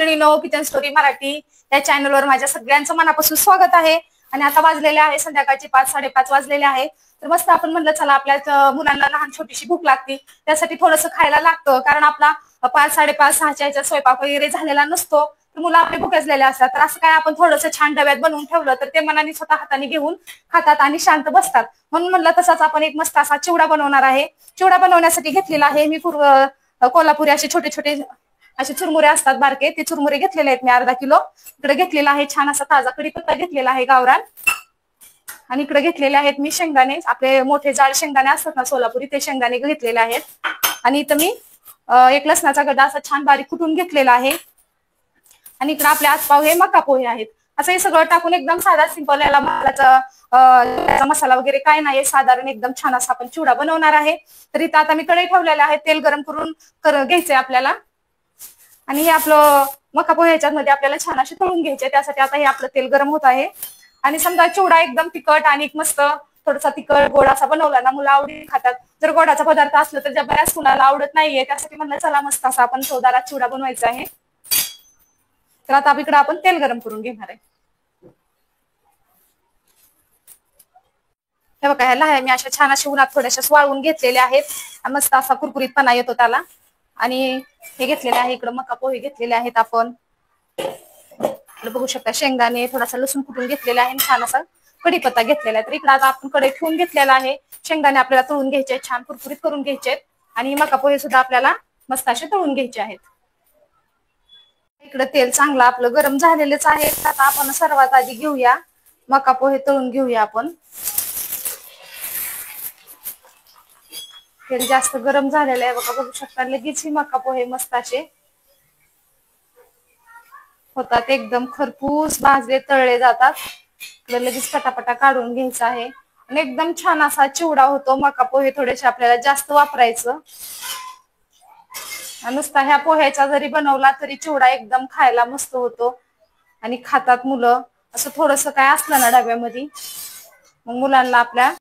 मैत्रिणींनो, kitchen story Marathi या चॅनलवर माझ्या सगळ्यांचं मनापासून स्वागत आहे। आणि आता वाजलेले आहे संध्याकाळचे 5-5:30 वाजलेले आहे। तर मस्त आपण म्हणलं चला आपल्या मुलांना लहान छोटीशी भूक लागते, त्यासाठी थोडंसं खायला लागतं, कारण आपला 5-5:30-6च्या ह्याच्यात स्वयंपाक वगैरे झालेला नसतो, तर मुलं आपले भुकेजलेले असतात। तर असं काय आपण थोडंसं छान डब्यात बनवून ठेवलं तर ते मनाने स्वतः हाताने घेऊन खातात आणि शांत बसतात। म्हणून म्हणलं तसाच आपण एक मस्त असा चिवडा बनवणार आहे। चिवडा बनवण्यासाठी घेतलेला आहे मी कोल्हापुरी असे छोटे छोटे असे चुरमुरे असतात बारके, ते चुरमुरे घेतलेले आहेत मी अर्धा किलो। इकडे घेतलेला आहे छान असा ताजा कढीपत्ता घेतलेला आहे गावरान, आणि इकडे घेतलेले आहेत मी शेंगदाणे, आपले मोठे जाड शेंगदाणे असतात ना सोलापुरी, ते शेंगदाणे घेतलेले आहेत। आणि इथं मी एक लसणाचा गड्डा असा छान बारीक कुटून घेतलेला आहे। आणि इकडे आपले आजपाव हे मका पोहे आहेत। असं हे सगळं टाकून एकदम साधा सिंपल याला मसाला वगैरे काय नाही, साधारण एकदम छान असा आपण चिवडा बनवणार आहे। तर इथं आता मी कढई ठेवलेला आहे, तेल गरम करून घ्यायचंय आपल्याला। आणि हे आपलं मका पोहे ह्याच्यामध्ये आपल्याला छान असे तळून घ्यायचे, त्यासाठी आता हे आपलं तेल गरम होत आहे। आणि समजा चिवडा एकदम तिखट आणि मस्त थोडासा तिखट गोड असा बनवला ना, मुलं आवडीने खातात। जर गोडाचा पदार्थ असला तर बऱ्याच कुणाला आवडत नाहीये, त्यासाठी म्हणलं चला मस्त असा आपण चवदार चिवडा बनवायचा आहे। तर आता इकडे आपण तेल गरम करून घेणार आहे। हे बघा, ह्याला आहे मी अशा छान अशा उन्हात थोड्याशा वाळवून घेतलेल्या आहेत, मस्त असा कुरकुरीतपणा येतो त्याला। आणि हे घेतलेले आहे इकडे मका पोहे घेतलेले आहेत आपण, बघू शकता शेंगदाणे थोडासा लसूण कुटून घेतलेला आहे, छान असा कढीपत्ता घेतलेला आहे। तर इकडे आता आपण कढई ठेवून घेतलेला आहे, शेंगदाणे आपल्याला तळून घ्यायचे, छान कुरकुरीत करून घ्यायचे, आणि मका पोहे सुद्धा आपल्याला मस्त असे तळून घ्यायचे आहेत। इकडे तेल चांगलं आपलं गरम झालेलंच आहे। आता आपण सर्वात आधी घेऊया मका पोहे तळून घेऊया आपण। तेल जास्त गरम झालेलं आहे बघा, बघू शकता लगेच ही मका पोहे मस्त असे होतात, एकदम खरपूस भाजले तळले जातात। लगेच पटापटा काढून घ्यायचा आहे, आणि एकदम छान असा चिवडा होतो। मका पोहे थोडेसे आपल्याला जास्त वापरायचं, नुसता ह्या पोह्याचा जरी बनवला तरी चिवडा एकदम खायला मस्त होतो आणि खातात मुलं। असं थोडस काय असलं ना डब्यामध्ये, मग मुलांना आपल्या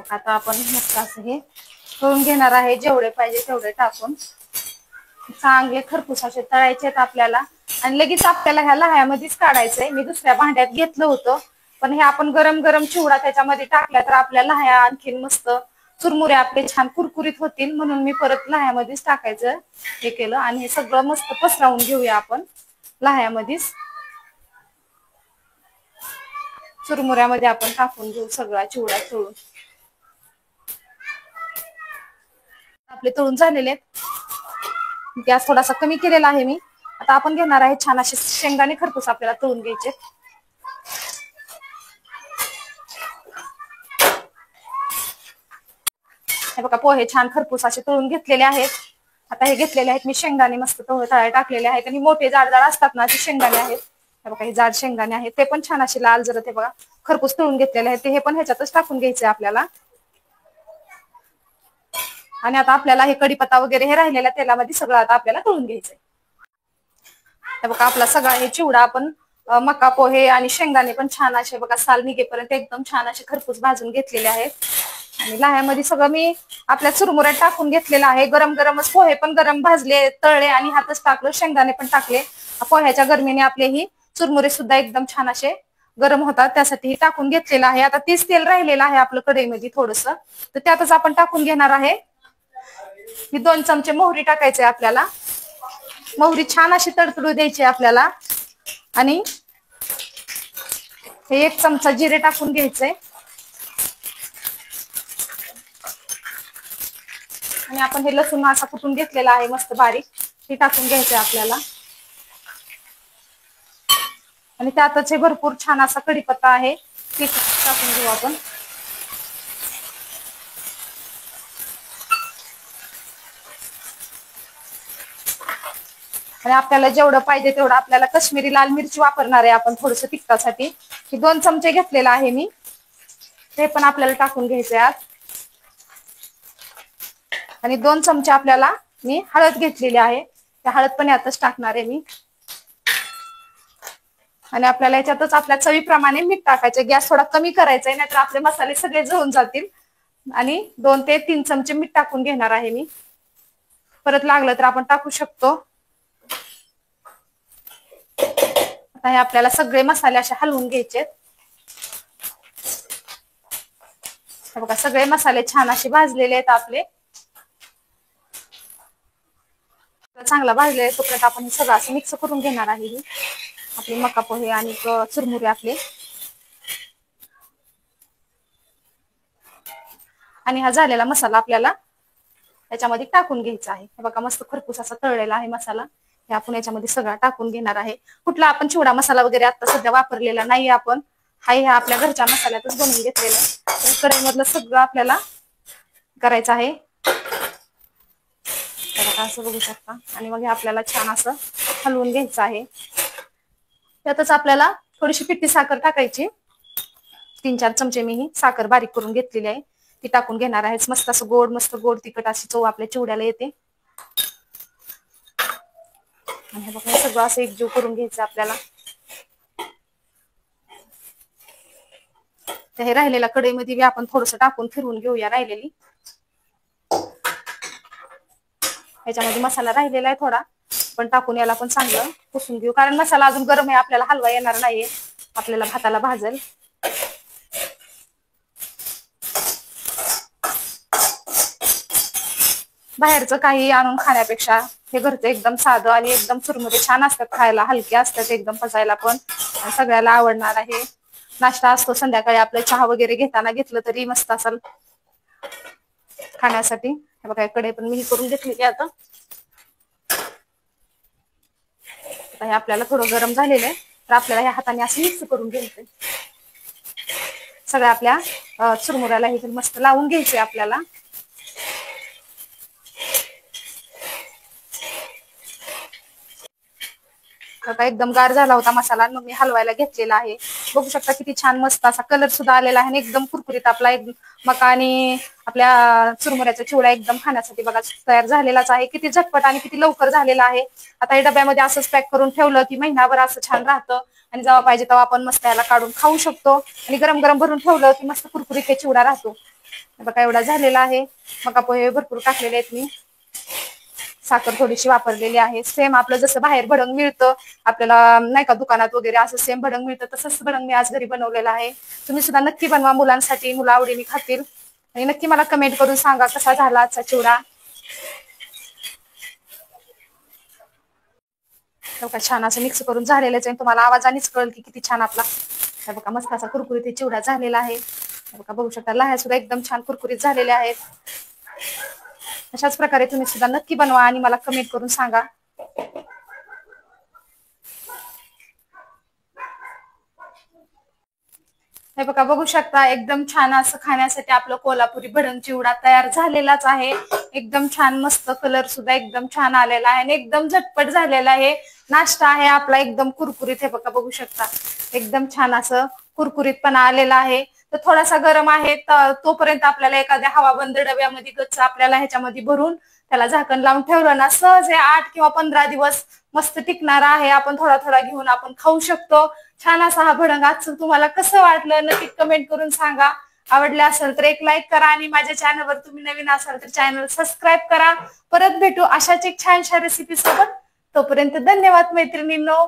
आता आपण मस्त असं हे तळून घेणार आहे, जेवढे पाहिजे तेवढे टाकून चांगले खरपूस असे तळायचे आहेत आपल्याला। आणि लगेच आपल्याला ह्या लह्यामध्येच काढायचंय, मी दुसऱ्या भांड्यात घेतलं होतं, पण हे आपण गरम गरम चिवडा त्याच्यामध्ये टाकला तर आपल्या लह्या आणखीन मस्त चुरमुरे आपले छान कुरकुरीत होतील, म्हणून मी परत लह्यामध्येच टाकायचं हे केलं। आणि हे सगळं मस्त पसरवून घेऊया आपण लह्यामध्येच, चुरमुऱ्यामध्ये आपण टाकून घेऊ सगळा चिवडा तळून। आपले तळून झालेले आहेत, गॅस थोडासा कमी केलेला आहे मी। आता आपण घेणार आहे छान असे शेंगदाणे खरपूस आपल्याला तळून घ्यायचे। हे बघा पोहे छान खरपूस असे तळून घेतलेले आहेत। आता हे घेतलेले आहेत मी शेंगदाणे मस्त तळायला टाकलेले आहेत, आणि मोठे जाड जाड असतात ना ते शेंगदाणे आहेत। हे बघा हे जाड शेंगदाणे आहेत, ते पण छान असे लाल जरत हे बघा खरपूस तळून घेतलेले आहेत, ते हे पण ह्याच्यातच टाकून घ्यायचे आपल्याला। आणि आता आपल्याला हे कढीपत्ता वगैरे हे राहिलेल्या तेलामध्ये सगळं आता आपल्याला तळून घ्यायचंय। हे बघा आपला सगळा हे चिवडा आपण मका पोहे आणि शेंगदाणे पण छान असे बघा साल निघेपर्यंत एकदम छान असे खरपूस भाजून घेतलेले आहेत। आणि लह्यामध्ये सगळं मी आपल्या चुरमुऱ्यात टाकून घेतलेलं आहे, गरम गरमच पोहे पण गरम भाजले तळले आणि हातच टाकलं, शेंगदाणे पण टाकले। पोह्याच्या गरमीने आपले ही चुरमुरे सुद्धा एकदम छान असे गरम होतात, त्यासाठी हे टाकून घेतलेलं आहे। आता तीच तेल राहिलेलं आहे आपलं कढईमध्ये थोडस, तर त्यातच आपण टाकून घेणार आहे। ही 2 चमचे मोहरी टाकायचे आपल्याला, मोहरी छान अशी तडतडू द्यायची आपल्याला। आणि हे 1 चमचा जिरे टाकून घ्यायचे, आणि आपण हे लसूण असा कुटून घेतलेला आहे मस्त बारीक, हे टाकून घ्यायचंय आपल्याला। आणि त्यातच हे भरपूर छान असा कढीपत्ता आहे, ते टाकून घेऊ आपण। आणि आपल्याला जेवढं पाहिजे तेवढं आपल्याला काश्मीरी लाल मिरची वापरणार आहे आपण थोडस तिखटासाठी। हे 2 चमचे घेतलेला आहे मी, ते पण आपल्याला टाकून घ्यायचे आज। आणि 2 चमचे आपल्याला मी हळद घेतलेली आहे, त्या हळद पण यातच टाकणार आहे मी। आणि आपल्याला याच्यातच आपल्या चवीप्रमाणे मीठ टाकायचे, गॅस थोडा कमी करायचा आहे, नाहीतर आपले मसाले सगळे जळून जातील। आणि 2 ते 3 चमचे मीठ टाकून घेणार आहे मी, परत लागलं तर आपण टाकू शकतो। आता हे आपल्याला सगळे मसाले असे हलवून घ्यायचे। बघा सगळे मसाले छान असे भाजलेले आहेत आपले, चांगला भाजले तोपर्यंत आपण सगळं असं मिक्स करून घेणार आहे। आपले मका पोहे आणि चुरमुरे आपले, आणि हा झालेला मसाला आपल्याला याच्यामध्ये टाकून घ्यायचा आहे। हे बघा मस्त खरपूस असा तळलेला आहे मसाला, हे आपण याच्यामध्ये सगळा टाकून घेणार आहे। कुठला आपण चिवडा मसाला वगैरे आता सध्या वापरलेला नाही आपण, हाही ह्या आपल्या घरच्या मसाल्यातच बनवून घेतलेला आहे। कढईमधलं सगळं आपल्याला करायचं आहे, असं बघू शकता। आणि मग हे आपल्याला छान असं हलवून घ्यायचं आहे। त्यातच आपल्याला थोडीशी पिठी साखर टाकायची, 3-4 चमचे मी ही साखर बारीक करून घेतलेली आहे ती टाकून घेणार आहे। मस्त असं गोड, मस्त गोड तिखट अशी चव आपल्या चिवड्याला येते। आणि हे बघा सगळं असं एकजीव करून घ्यायचं आपल्याला। तर हे राहिलेल्या कढईमध्ये आपण थोडंसं टाकून फिरवून घेऊया राहिलेली, याच्यामध्ये मसाला राहिलेला आहे थोडा, पण टाकून याला पण चांगलं पुसून घेऊ, कारण मसाला अजून गरम आहे, आपल्याला हलवा येणार नाहीये, आपल्याला भाताला भाजेल। बाहेरचं काही आणून खाण्यापेक्षा हे घरचं एकदम साधं आणि एकदम चुरमुरे छान असतात खायला, हलके असतात एकदम पचायला पण, सगळ्याला आवडणार आहे। नाश्ता असतो संध्याकाळी आपलं, चहा वगैरे घेताना घेतलं तरी मस्त असेल खाण्यासाठी। हे बघा कढई पण मी करून घेतली आता। हे आपल्याला थोडं गरम झालेलं आहे, तर आपल्याला ह्या हाताने असं मिक्स करून घ्यायचंय। सगळ्या आपल्या चुरमुऱ्याला हे मस्त लावून घ्यायचंय आपल्याला। आता एकदम गार झाला होता मसाला, मग मी हलवायला घेतलेला आहे। बघू शकता किती छान मस्त असा कलर सुद्धा आलेला आहे आणि एकदम कुरकुरीत आपला मका आणि आपल्या चुरमुऱ्याचा चिवडा एकदम खाण्यासाठी बघा तयार झालेलाच आहे। किती झटपट आणि किती लवकर झालेला आहे। आता हे डब्यामध्ये असंच पॅक करून ठेवलं की महिनाभर असं छान राहतं, आणि जेव्हा पाहिजे तेव्हा आपण मस्त याला काढून खाऊ शकतो। आणि गरम गरम भरून ठेवलं की मस्त कुरकुरीत हे चिवडा राहतो। बघा एवढा झालेला आहे। मका पोहे भरपूर टाकलेले आहेत मी, साखर थोडीशी वापरलेली आहे। सेम आपलं जसं बाहेर भडंग मिळतं आपल्याला नाही का दुकानात वगैरे, असं सेम भडंग मिळतं, तसंच भडंग मी आज घरी बनवलेलं आहे। तुम्ही सुद्धा नक्की बनवा मुलांसाठी, मुलं आवडीने खातील। आणि नक्की मला कमेंट करून सांगा कसा झाला आजचा चिवडा। छान असं मिक्स करून झालेलंच आहे, तुम्हाला आवाजानेच कळेल की किती छान आपला हे बघा मस्त असा कुरकुरीत चिवडा झालेला आहे। बघा बघू शकता लाह्या सुद्धा एकदम छान कुरकुरीत झालेल्या आहेत। अशाच प्रकारे तुम्ही सुद्धा नक्की बनवा आणि मला कमेंट करून सांगा। हे बघा बघू शकता एकदम छान असं खाण्यासाठी आपलं कोल्हापुरी भडंग चिवडा तयार झालेलाच आहे। एकदम छान मस्त कलर सुद्धा एकदम छान आलेला आहे आणि एकदम झटपट झालेला आहे। नाश्ता आहे आपला एकदम कुरकुरीत, हे बघा बघू शकता एकदम छान असं कुरकुरीतपणा आलेला आहे। तर थोडासा गरम आहे, तोपर्यंत आपल्याला एखाद्या हवाबंद डब्यामध्ये गच्च आपल्याला ह्याच्यामध्ये भरून त्याला झाकण लावून ठेवलं ना, सहज हे 8 किंवा 15 दिवस मस्त टिकणार आहे। आपण थोडा थोडा घेऊन आपण खाऊ शकतो। छान असा हा भडंग आज तुम्हाला कसं वाटलं नक्की कमेंट करून सांगा। आवडले असेल तर एक लाईक करा, आणि माझ्या चॅनलवर तुम्ही नवीन असाल तर चॅनल सबस्क्राईब करा। परत भेटू अशाच एक छानशा रेसिपी सोबत, तोपर्यंत धन्यवाद मैत्रिणींनो।